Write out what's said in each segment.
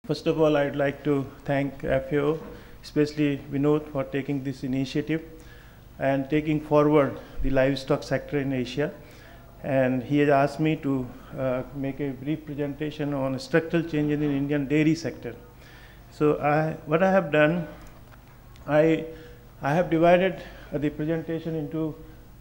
First of all, I'd like to thank FAO, especially Vinod, for taking this initiative and taking forward the livestock sector in Asia. And he has asked me to make a brief presentation on structural changes in Indian dairy sector. So what I have done, I have divided the presentation into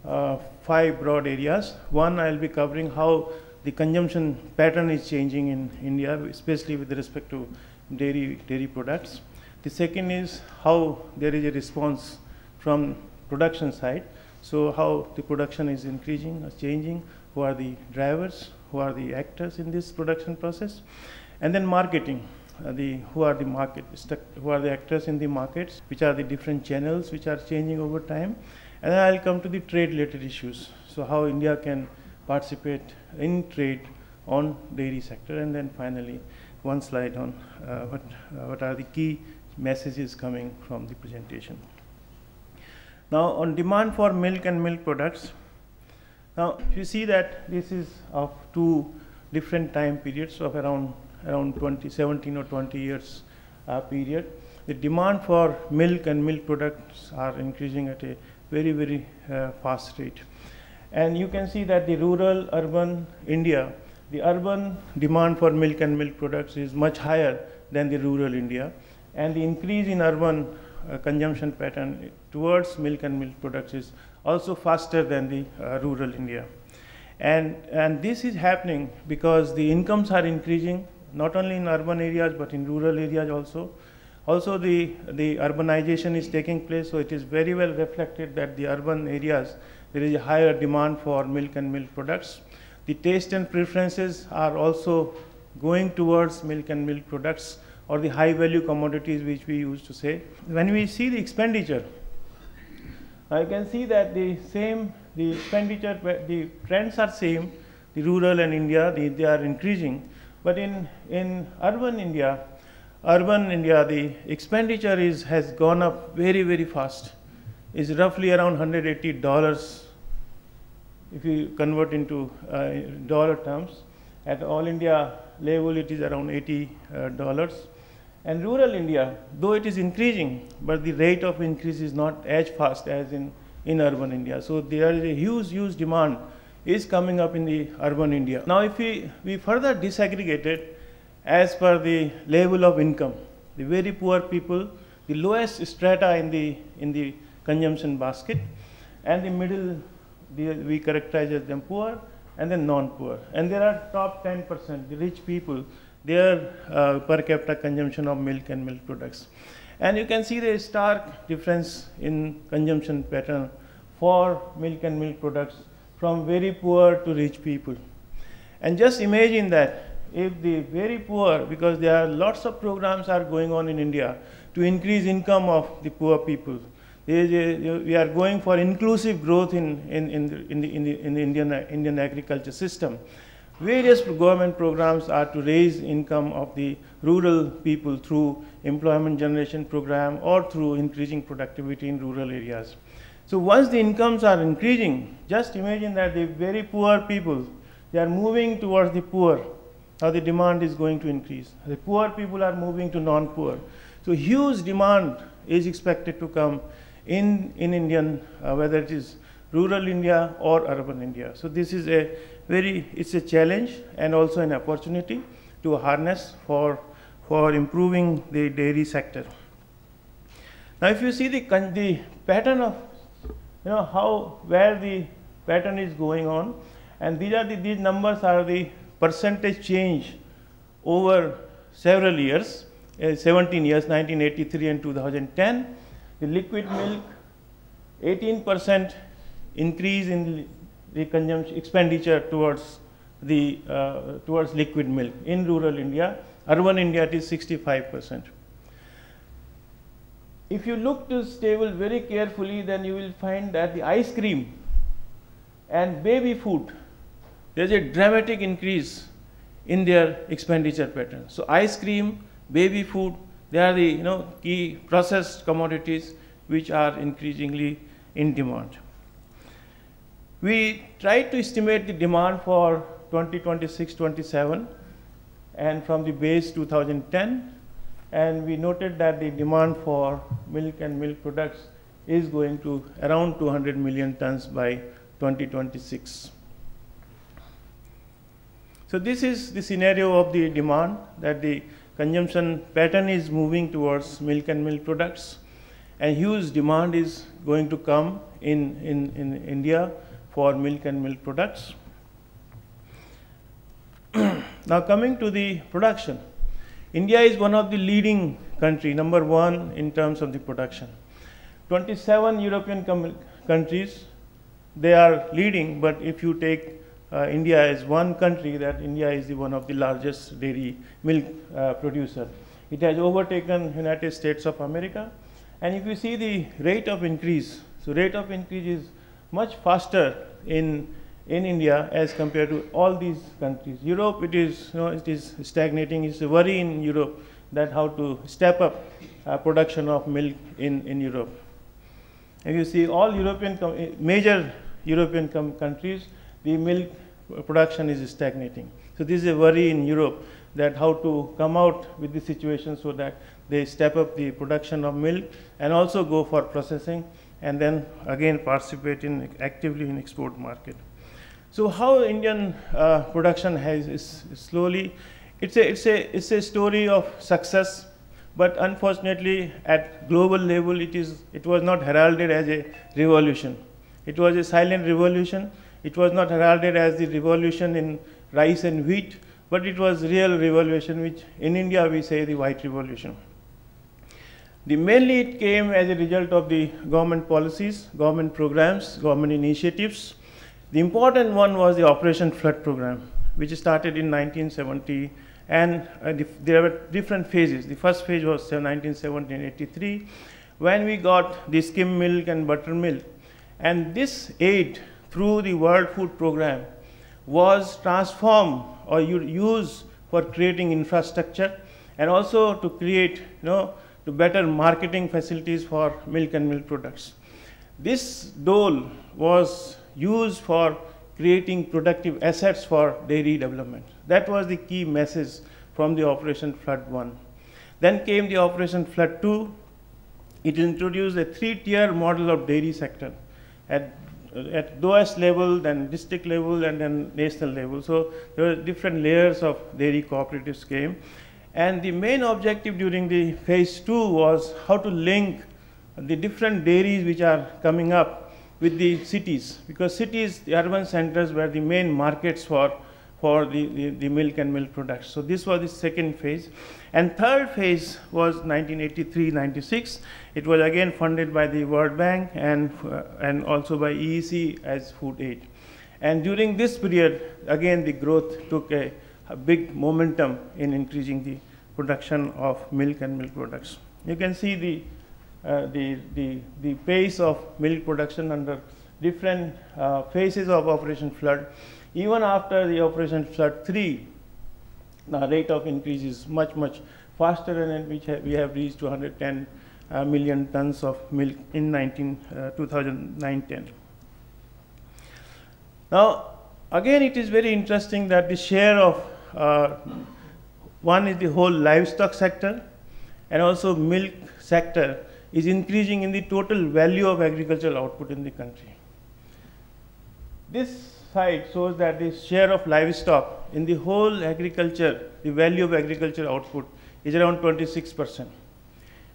5 broad areas. One, I'll be covering how the consumption pattern is changing in India, especially with respect to dairy products. The second is how there is a response from production side. So how the production is increasing or changing, who are the drivers, who are the actors in this production process. And then marketing, who are the actors in the markets, which are the different channels which are changing over time. And then I'll come to the trade related issues. So how India can participate in trade on dairy sector, and then finally one slide on what are the key messages coming from the presentation. Now on demand for milk and milk products, now you see that this is of 2 different time periods of around 17 or 20 years period. The demand for milk and milk products are increasing at a very fast rate. And you can see that the rural, urban India, the urban demand for milk and milk products is much higher than the rural India. And the increase in urban consumption pattern towards milk and milk products is also faster than the rural India. And this is happening because the incomes are increasing, not only in urban areas, but in rural areas also. Also the urbanization is taking place, so it is very well reflected that the urban areas, there is a higher demand for milk and milk products. The taste and preferences are also going towards milk and milk products, or the high value commodities which we used to say. When we see the expenditure, I can see that the expenditure, the trends are same, the rural and India, they are increasing. But in urban India, the expenditure has gone up very fast. It's roughly around $180 if you convert into dollar terms. At all India level, it is around $80. And rural India, though it is increasing, but the rate of increase is not as fast as in urban India. So there is a huge demand is coming up in the urban India. Now if we further disaggregate it as per the level of income, the very poor people, the lowest strata in the consumption basket, and the middle, we characterize as them poor, and then non-poor. And there are top 10%, the rich people, their per capita consumption of milk and milk products. And you can see the stark difference in consumption pattern for milk and milk products from very poor to rich people. And just imagine that if the very poor, because there are lots of programs are going on in India to increase income of the poor people. We are going for inclusive growth in the Indian agriculture system. Various government programs are to raise income of the rural people through employment generation program or through increasing productivity in rural areas. So once the incomes are increasing, just imagine that the very poor people, they are moving towards the poor. Now the demand is going to increase. The poor people are moving to non-poor. So huge demand is expected to come in Indian, whether it is rural India or urban India. So this is it's a challenge and also an opportunity to harness for improving the dairy sector. Now if you see the pattern of, where the pattern is going on, and these numbers are the percentage change over several years, 17 years, 1983 and 2010. The liquid milk, 18% increase in the consumption expenditure towards liquid milk in rural India. Urban India, it is 65%. If you look to this table very carefully, then you will find that the ice cream and baby food, there is a dramatic increase in their expenditure pattern. So ice cream, baby food, they are the key processed commodities which are increasingly in demand. We tried to estimate the demand for 2026-27, and from the base 2010, and we noted that the demand for milk and milk products is going to around 200 million tons by 2026. So this is the scenario of the demand, that the consumption pattern is moving towards milk and milk products, and huge demand is going to come in India for milk and milk products. Now coming to the production, India is one of the leading country, number one in terms of the production. 27 European countries, they are leading, but if you take India as one country, that India is one of the largest dairy milk producer. It has overtaken United States of America. And if you see the rate of increase, so rate of increase is much faster in India as compared to all these countries. Europe, it is stagnating. It's a worry in Europe that how to step up production of milk in Europe. And you see all major European countries, the milk production is stagnating. So this is a worry in Europe, that how to come out with the situation so that they step up the production of milk and also go for processing, and then again participate actively in export market. So how Indian production is slowly, it's a story of success, but unfortunately at global level it was not heralded as a revolution. It was a silent revolution. It was not heralded as the revolution in rice and wheat, but it was real revolution, which in India we say the white revolution. Mainly it came as a result of the government policies, government programs, government initiatives. The important one was the Operation Flood program, which started in 1970, and there were different phases. The first phase was 1970-83, when we got the skim milk and buttermilk, and this aid through the World Food Program was transformed or used for creating infrastructure, and also to create to better marketing facilities for milk and milk products. This dole was used for creating productive assets for dairy development. That was the key message from the Operation Flood 1. Then came the Operation Flood 2. It introduced a 3-tier model of dairy sector at lowest level, then district level, and then national level. So there were different layers of dairy cooperatives came. And the main objective during the phase 2 was how to link the different dairies which are coming up with the cities, because cities, the urban centers, were the main markets for the milk and milk products. So this was the second phase. And third phase was 1983-96. It was again funded by the World Bank and also by EEC as food aid. And during this period, again the growth took a big momentum in increasing the production of milk and milk products. You can see the pace of milk production under different phases of Operation Flood. Even after the Operation Flood 3, the rate of increase is much faster, and we have reached 210 million tons of milk in 2009-10. Now, again, it is very interesting that the share of one is the whole livestock sector, and also milk sector is increasing in the total value of agricultural output in the country. This slide shows that the share of livestock in the whole agriculture, the value of agricultural output, is around 26%,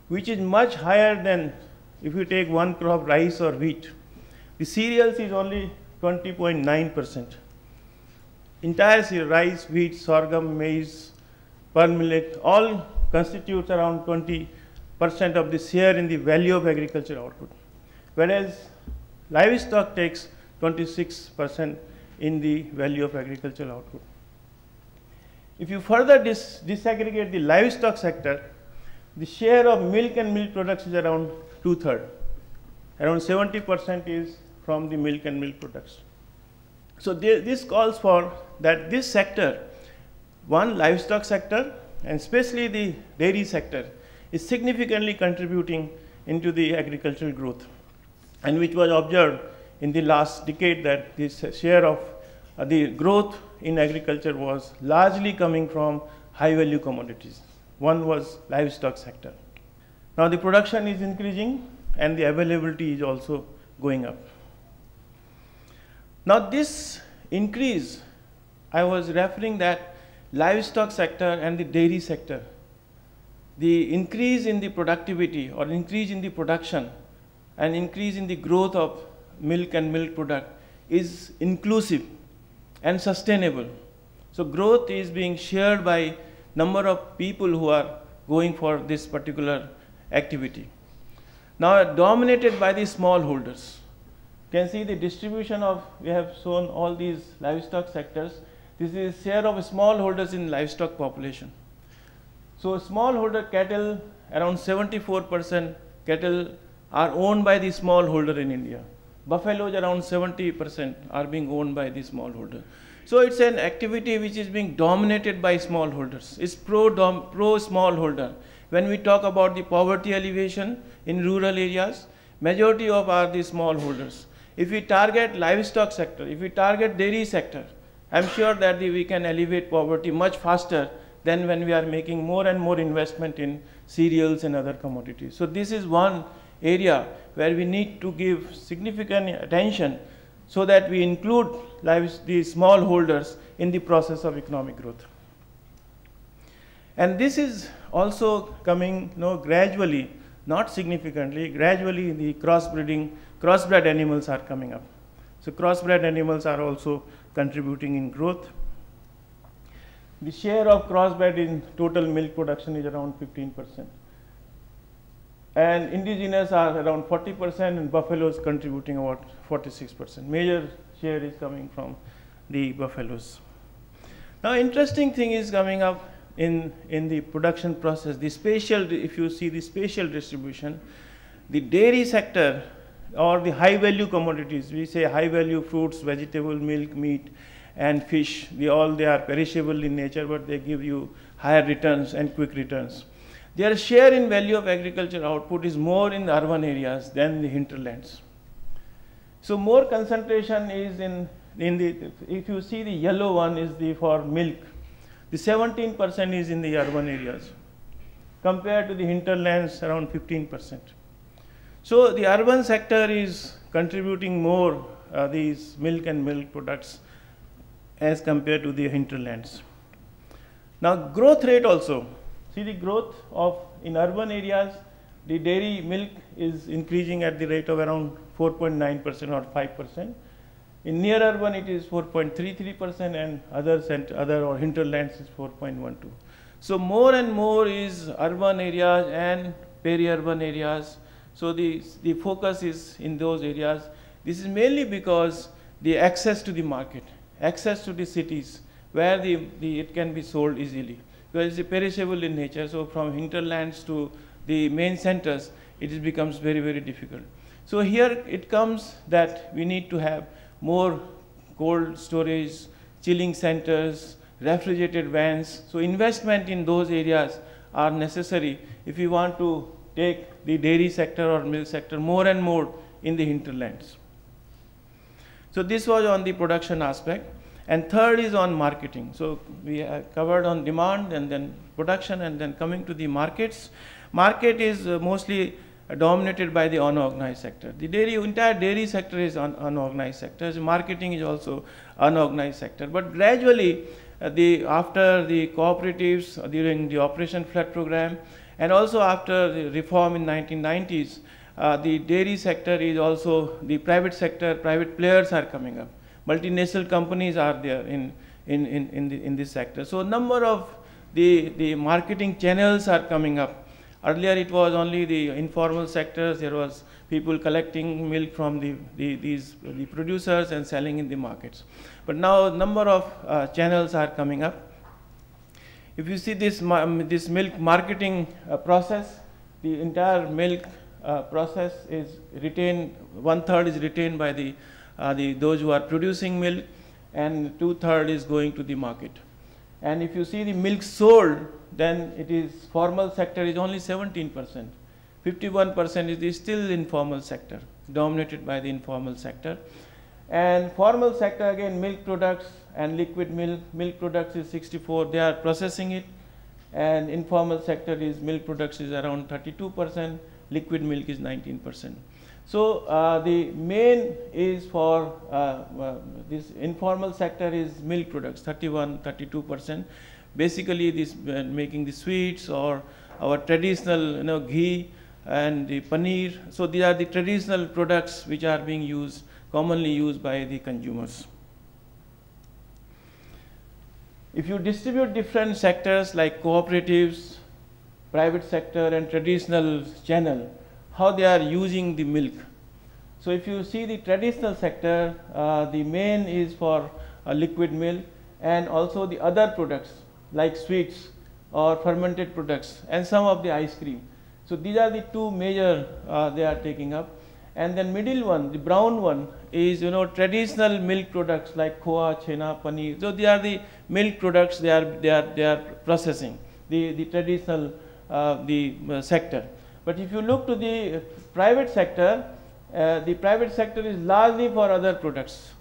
which is much higher than if you take one crop, rice or wheat. The cereals is only 20.9%. Entire rice, wheat, sorghum, maize, pearl millet, all constitutes around 20% of the share in the value of agricultural output, whereas livestock takes 26% in the value of agricultural output. If you further disaggregate the livestock sector, the share of milk and milk products is around 2/3. Around 70% is from the milk and milk products. So this calls for that this sector, one livestock sector, and especially the dairy sector, is significantly contributing into the agricultural growth, and which was observed in the last decade, that this share of the growth in agriculture was largely coming from high value commodities. One was livestock sector. Now the production is increasing and the availability is also going up. Now this increase, I was referring that livestock sector and the dairy sector, the increase in the productivity or increase in the production and increase in the growth of milk and milk product is inclusive and sustainable. So growth is being shared by number of people who are going for this particular activity. Now dominated by the smallholders. You can see the distribution of, we have shown all these livestock sectors. This is share of smallholders in livestock population. So smallholder cattle, around 74% cattle are owned by the smallholder in India. Buffaloes around 70% are being owned by the smallholder. So it's an activity which is being dominated by smallholders. It's pro smallholder. When we talk about the poverty alleviation in rural areas, majority of are the smallholders. If we target livestock sector, if we target dairy sector, I'm sure that we can alleviate poverty much faster than when we are making more and more investment in cereals and other commodities. So this is one area where we need to give significant attention so that we include the smallholders in the process of economic growth. And this is also coming gradually, not significantly, gradually the crossbred animals are coming up. So crossbred animals are also contributing in growth. The share of crossbred in total milk production is around 15%. And indigenous are around 40% and buffaloes contributing about 46%. Major share is coming from the buffaloes. Now interesting thing is coming up in the production process. The spatial, if you see the spatial distribution, the dairy sector or the high value commodities, we say high value fruits, vegetable, milk, meat and fish, they are perishable in nature, but they give you higher returns and quick returns. Their share in value of agriculture output is more in the urban areas than the hinterlands. So more concentration is in the, if you see the yellow one is for milk, the 17% is in the urban areas compared to the hinterlands around 15%. So the urban sector is contributing more these milk and milk products as compared to the hinterlands. Now growth rate also. See the growth of in urban areas, the dairy milk is increasing at the rate of around 4.9% or 5%. In near urban it is 4.33% and other or hinterlands is 4.12. So more and more is urban areas and peri-urban areas. So the focus is in those areas. This is mainly because the access to the market, access to the cities where it can be sold easily. Because it's perishable in nature, so from hinterlands to the main centers, it becomes very, very difficult. So here it comes that we need to have more cold storage, chilling centers, refrigerated vans. So investment in those areas are necessary if we want to take the dairy sector or milk sector more and more in the hinterlands. So this was on the production aspect. And third is on marketing. So we covered on demand and then production and then coming to the markets. Market is mostly dominated by the unorganized sector. The entire dairy sector is unorganized sector. Marketing is also unorganized sector. But gradually, after the cooperatives during the Operation Flood program and also after the reform in 1990s, the dairy sector is also the private sector, private players are coming up. Multinational companies are there in this sector. So number of the marketing channels are coming up. Earlier it was only the informal sectors. There was people collecting milk from the producers and selling in the markets. But now number of channels are coming up. If you see this milk marketing process, the entire milk process is retained. 1/3 is retained by those who are producing milk, and 2/3 is going to the market. And if you see the milk sold, then it is formal sector is only 17%. 51% is still informal sector, dominated by the informal sector. And formal sector again, milk products and liquid milk. Milk products is 64. They are processing it, and informal sector is milk products is around 32%, liquid milk is 19%. So the main is for this informal sector is milk products, 32%. Basically, this making the sweets or our traditional ghee and the paneer. So these are the traditional products which are being used, commonly used by the consumers. If you distribute different sectors like cooperatives, private sector and traditional channel, how they are using the milk. So if you see the traditional sector, the main is for liquid milk and also the other products like sweets or fermented products and some of the ice cream. So these are the two major they are taking up. And then middle one, the brown one, is traditional milk products like khoa, chhena, paneer. So they are the milk products they are processing, the traditional sector. But if you look to the private sector is largely for other products.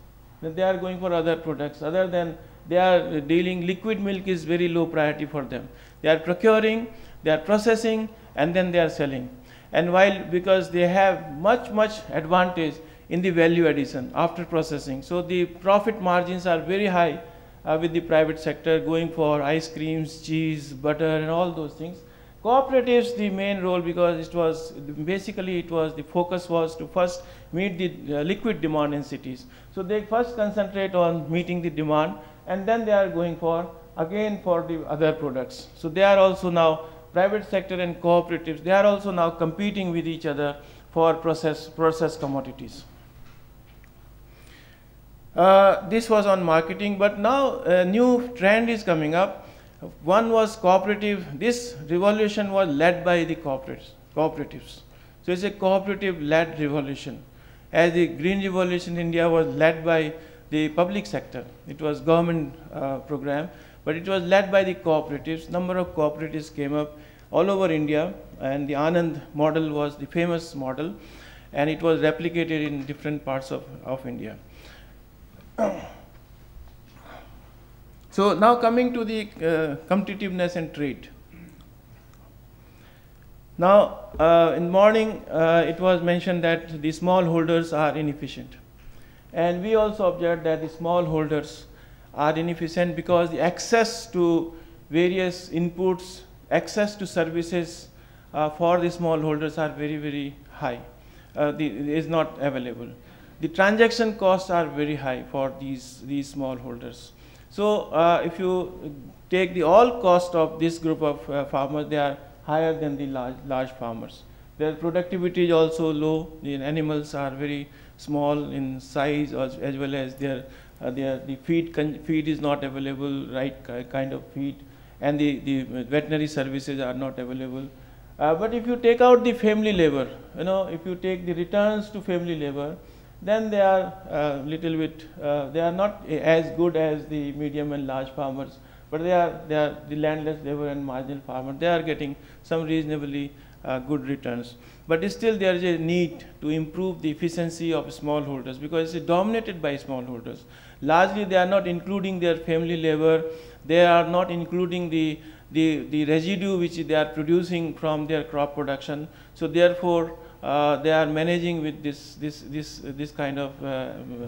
They are going for other products other than they are dealing. Liquid milk is very low priority for them. They are procuring, they are processing, and then they are selling. And because they have much advantage in the value addition after processing, so the profit margins are very high with the private sector, going for ice creams, cheese, butter, and all those things. Cooperatives, the main role, because it was the focus was to first meet the liquid demand in cities. So they first concentrate on meeting the demand, and then they are going for again for the other products. So they are also now, private sector and cooperatives, they are also now competing with each other for processed commodities. This was on marketing, but now a new trend is coming up. One was cooperative. This revolution was led by the cooperatives. So it's a cooperative-led revolution. As the Green Revolution in India was led by the public sector. It was government program, but it was led by the cooperatives. Number of cooperatives came up all over India, and the Anand model was the famous model, and it was replicated in different parts of India. So now coming to the competitiveness and trade. Now in morning it was mentioned that the smallholders are inefficient, and we also observed that the smallholders are inefficient because the access to various inputs, access to services for the smallholders are very high, is not available. The transaction costs are very high for these smallholders. So if you take the all cost of this group of farmers, they are higher than the large farmers. Their productivity is also low. The animals are very small in size, as well as the feed is not available, right kind of feed, and the veterinary services are not available. But if you take out the family labor, if you take the returns to family labor, then they are little bit, they are not as good as the medium and large farmers, but they are the landless labor and marginal farmer. They are getting some reasonably good returns. But still there is a need to improve the efficiency of smallholders because it's dominated by smallholders. Largely they are not including their family labor, they are not including the residue which they are producing from their crop production. So therefore they are managing with this kind of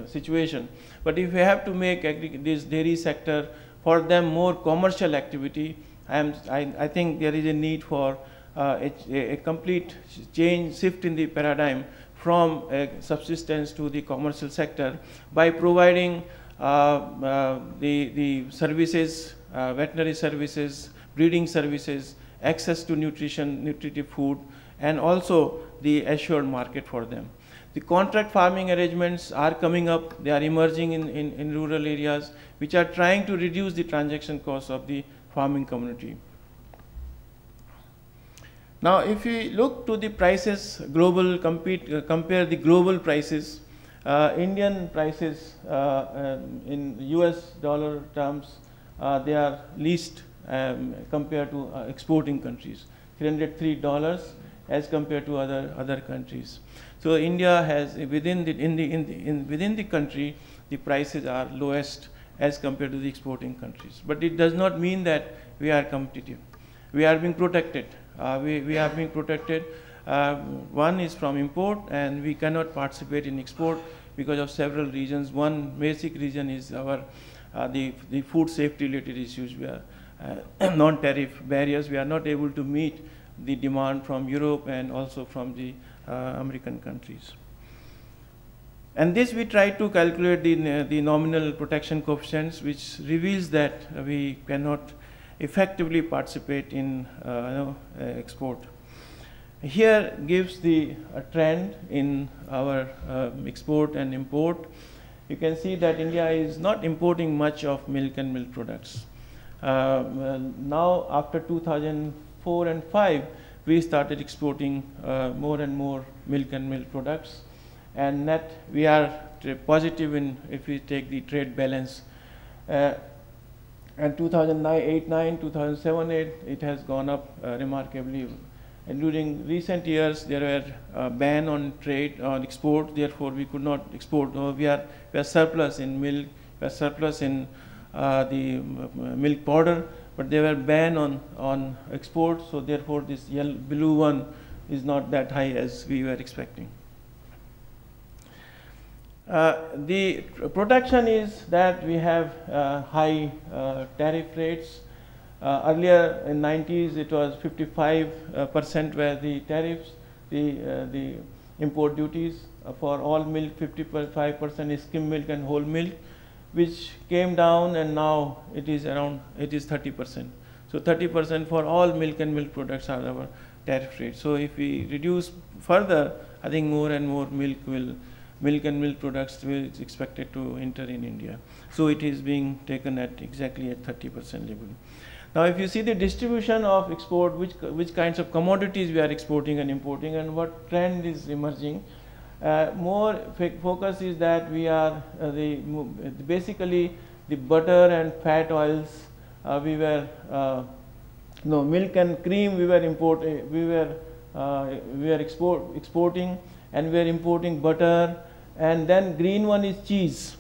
situation. But if we have to make this dairy sector for them more commercial activity, I think there is a need for a complete shift in the paradigm from subsistence to the commercial sector by providing the services, veterinary services, breeding services, access to nutritive food, and also the assured market for them. The contract farming arrangements are coming up. They are emerging in rural areas, which are trying to reduce the transaction costs of the farming community. Now, if we look to the prices, compare the global prices, Indian prices in US dollar terms, they are least compared to exporting countries, $303 as compared to other countries. So India has within the country, the prices are lowest as compared to the exporting countries. But it does not mean that we are competitive. we are being protected. We are being protected. One is from import, and we cannot participate in export because of several reasons. One basic reason is our the food safety related issues. We are non-tariff barriers. We are not able to meet the demand from Europe and also from the American countries. And this we try to calculate the nominal protection coefficients, which reveals that we cannot effectively participate in export. Here gives the trend in our export and import. You can see that India is not importing much of milk and milk products. Now after 2004 and 5, we started exporting more and more milk and milk products, and net we are positive in if we take the trade balance. And 2008-9, 2007-8, it has gone up remarkably. And during recent years, there were ban on trade on export. Therefore, we could not export. We are surplus in milk. We are surplus in the milk powder, but they were banned on export. So therefore, this blue one is not that high as we were expecting. The protection is that we have high tariff rates. Earlier in 90s, it was 55% were the tariffs, the import duties for all milk. 55% is skim milk and whole milk, which came down, and now it is 30%. So 30% for all milk and milk products are our tariff rate. So if we reduce further, I think more and more milk and milk products will expected to enter in India. So it is being taken at exactly at 30% level. Now, if you see the distribution of export, which kinds of commodities we are exporting and importing, and what trend is emerging, more focus is that we are basically the butter and fat oils. We were milk and cream. We were exporting, and we are importing butter, and then green one is cheese.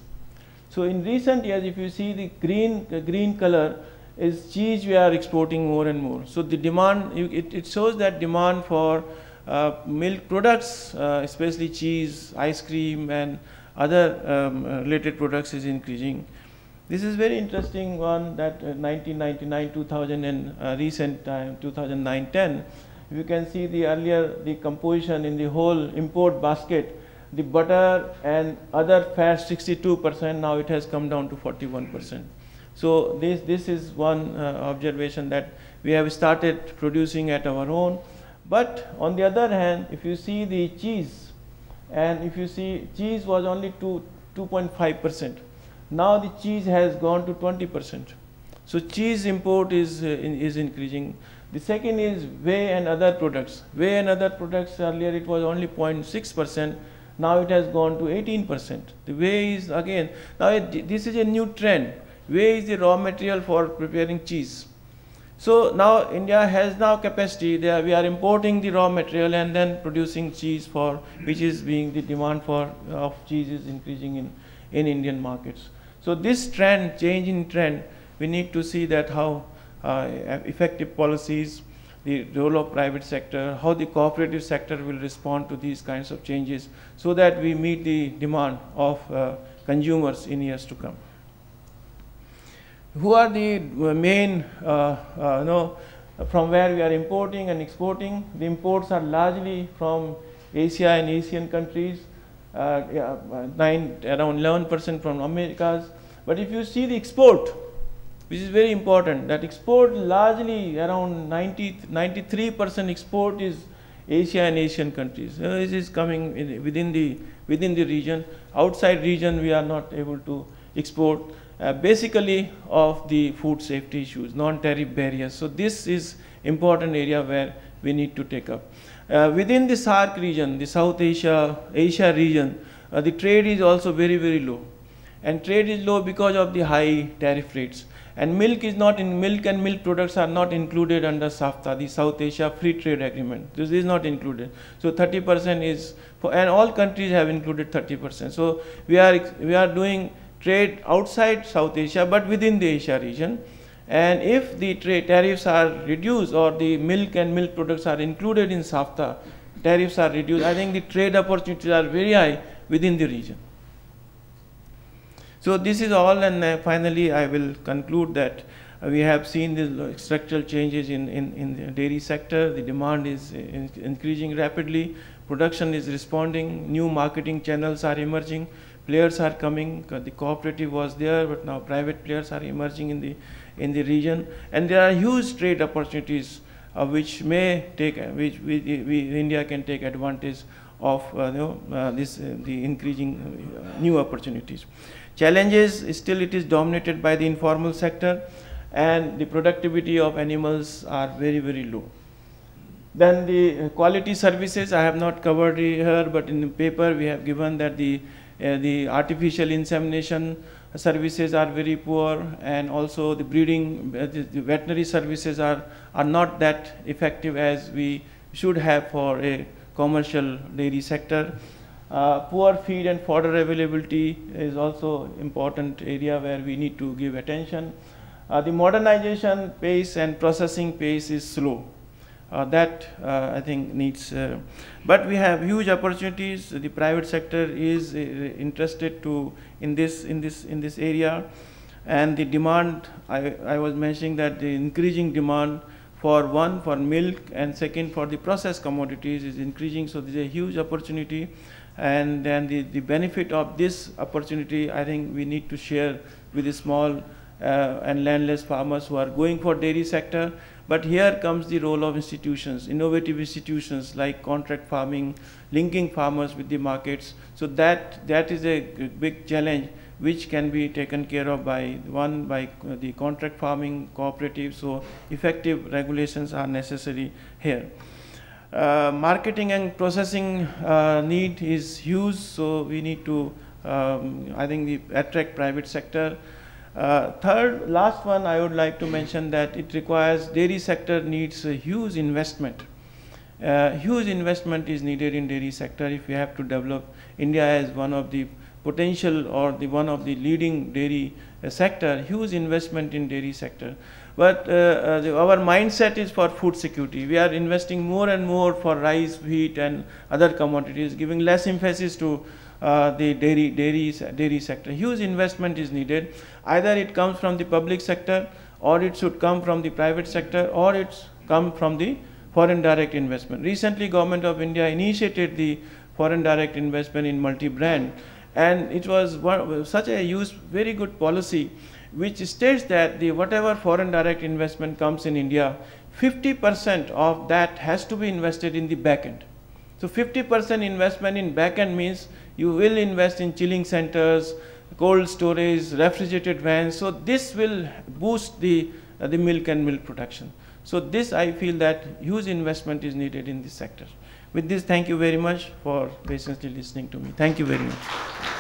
So in recent years, if you see the green color is cheese, we are exporting more and more. So the demand, it shows that demand for milk products, especially cheese, ice cream, and other related products is increasing. This is very interesting one that 1999, 2000, and recent time 2009-10. You can see the composition in the whole import basket. The butter and other fats 62%. Now it has come down to 41%. So this is one observation, that we have started producing at our own. But on the other hand, if you see the cheese, and if you see cheese was only 2.5%. Now the cheese has gone to 20%. So cheese import is increasing. The second is whey and other products. Whey and other products, earlier it was only 0.6%. Now it has gone to 18%. The whey is again, now this is a new trend. Whey is the raw material for preparing cheese. So now India has now capacity. We are importing the raw material and then producing cheese, which is being the demand of cheese is increasing in Indian markets. So this trend, change in trend, we need to see that how effective policies, the role of private sector, how the cooperative sector will respond to these kinds of changes, so that we meet the demand of consumers in years to come. Who are the main, from where we are importing and exporting? The imports are largely from Asia and Asian countries, around 11% from Americas. But if you see the export, which is very important, that export largely around 93% export is Asia and Asian countries. This is coming within the region. Outside region, we are not able to export. Basically of the food safety issues, non-tariff barriers. So this is important area where we need to take up. Within the SAARC region, the South Asia region, the trade is also very, very low. And trade is low because of the high tariff rates. And milk and milk products are not included under SAFTA, the South Asia Free Trade Agreement. This is not included. So 30% is, and all countries have included 30%. So we are doing trade outside South Asia, but within the Asia region. And if the tariffs are reduced or the milk and milk products are included in SAFTA, tariffs are reduced, I think the trade opportunities are very high within the region. So this is all, and finally I will conclude that we have seen the structural changes in the dairy sector. The demand is increasing rapidly, production is responding, new marketing channels are emerging, players are coming. The cooperative was there, but now private players are emerging in the region, and there are huge trade opportunities which may take, which India can take advantage of the increasing new opportunities. Challenges, still it is dominated by the informal sector, and the productivity of animals are very, very low. Then the quality services I have not covered here, but in the paper we have given that the artificial insemination services are very poor, and also the breeding, the veterinary services are not that effective as we should have for a commercial dairy sector. Poor feed and fodder availability is also important area where we need to give attention. The modernization pace and processing pace is slow. That I think needs, but we have huge opportunities. The private sector is interested in this area, and the demand, I was mentioning that the increasing demand for milk, and second for the processed commodities is increasing. So there is a huge opportunity, and then the benefit of this opportunity I think we need to share with the small and landless farmers who are going for dairy sector. But here comes the role of institutions, innovative institutions like contract farming, linking farmers with the markets. So that is a big challenge which can be taken care of by the contract farming cooperatives. So effective regulations are necessary here. Marketing and processing need is huge, so we need to I think attract private sector. Third, last one, I would like to mention that it requires, dairy sector needs a huge investment. Huge investment is needed in dairy sector if we have to develop India as one of the potential or one of the leading dairy sector. Huge investment in dairy sector. But our mindset is for food security. We are investing more and more for rice, wheat and other commodities, giving less emphasis to the dairy sector. Huge investment is needed. Either it comes from the public sector, or it should come from the private sector, or it's come from the foreign direct investment. Recently, Government of India initiated the foreign direct investment in multi-brand, and it was such a very good policy, which states that whatever foreign direct investment comes in India, 50% of that has to be invested in the back end. So 50% investment in back end means you will invest in chilling centers, cold storage, refrigerated vans. So this will boost the milk and milk production. So this, I feel that huge investment is needed in this sector. With this, thank you very much for patiently listening to me. Thank you very much.